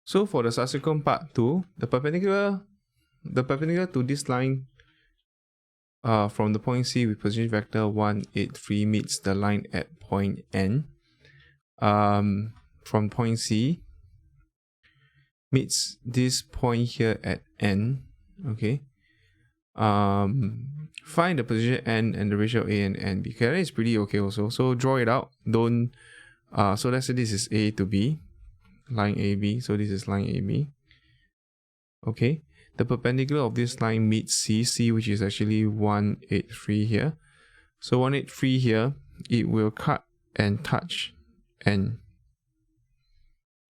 So for the subsequent part 2, the perpendicular to this line from the point C with position vector 1, 8, 3 meets the line at point N. From point C meets this point here at N. Okay. Find the position N and the ratio A and N. Okay, that is pretty okay also. So draw it out. Don't. So let's say this is A to B, line AB. So this is line AB. Okay. The perpendicular of this line meets C, which is actually 183 here. So 183 here, it will cut and touch N.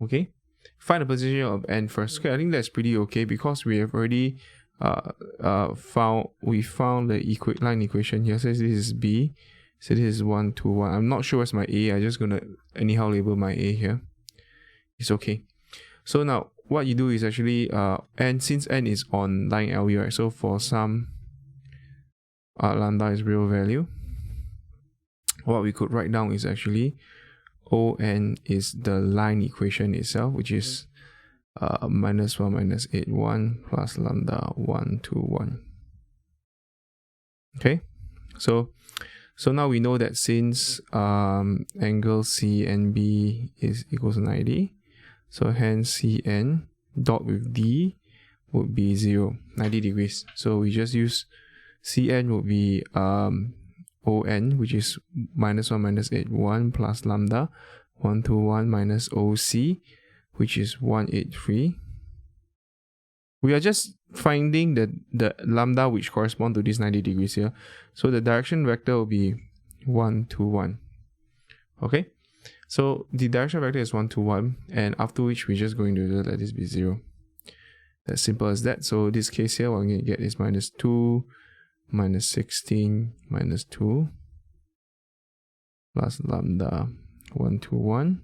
Okay. Find the position of N first. Okay, I think that's pretty okay because we have already found the line equation here. So this is B. So this is 1, 2, 1. I'm not sure what's my A. I'm just gonna anyhow label my A here. It's okay. So now what you do is actually since N is on line LU, right? So for some lambda is real value, what we could write down is actually ON is the line equation itself, which is minus 1 minus 8 1 plus lambda 1 2 1. Okay, so now we know that since angle CNB is equals to 90, so hence CN dot with D would be 0, 90 degrees. So we just use CN would be ON, which is minus 1 minus 8 1 plus lambda 1 2 1 minus OC, which is 183. We are just finding the lambda which correspond to this 90 degrees here. So the direction vector will be 1 2 1. Okay, so the direction vector is 1 2 1, and after which we're just going to let this be 0. As simple as that. So this case here, what I'm going to get is minus 2 minus 16 minus 2 plus lambda 1 2 1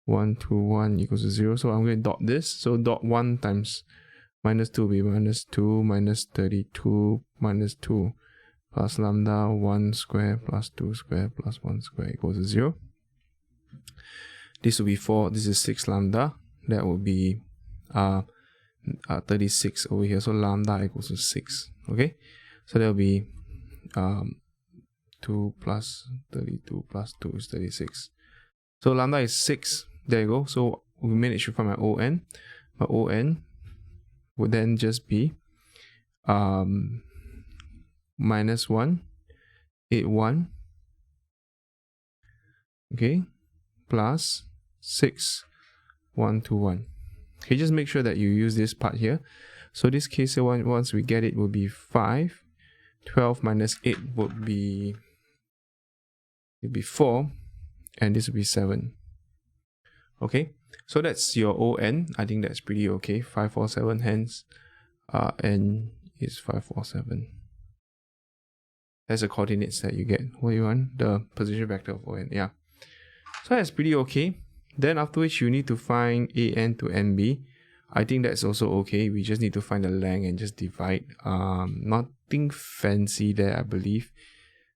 1 2 1 equals to 0. So I'm going to dot this. So dot 1 times minus 2 will be minus 2 minus 32 minus 2 plus lambda 1 square plus 2 square plus 1 square equals to 0. This will be 4. This is 6 lambda. That will be 36 over here. So lambda equals to 6. Okay, so that will be 2 plus 32 plus 2 is 36. So lambda is 6. There you go. So we managed to find my ON. My ON would then just be minus 1, 8, 1, okay, plus 6, 1, 2, 1. Okay, just make sure that you use this part here. So this case here, once we get it, will be 5. 12 minus 8 would be 4, and this will be 7. Okay, so that's your ON. I think that's pretty okay. 547, hence N is 547. That's the coordinates that you get. What do you want? The position vector of ON. Yeah. So that's pretty okay. Then after which you need to find AN to NB. I think that's also okay. We just need to find the length and just divide. Nothing fancy there, I believe.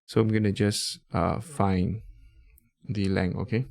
So I'm gonna just find the length, okay?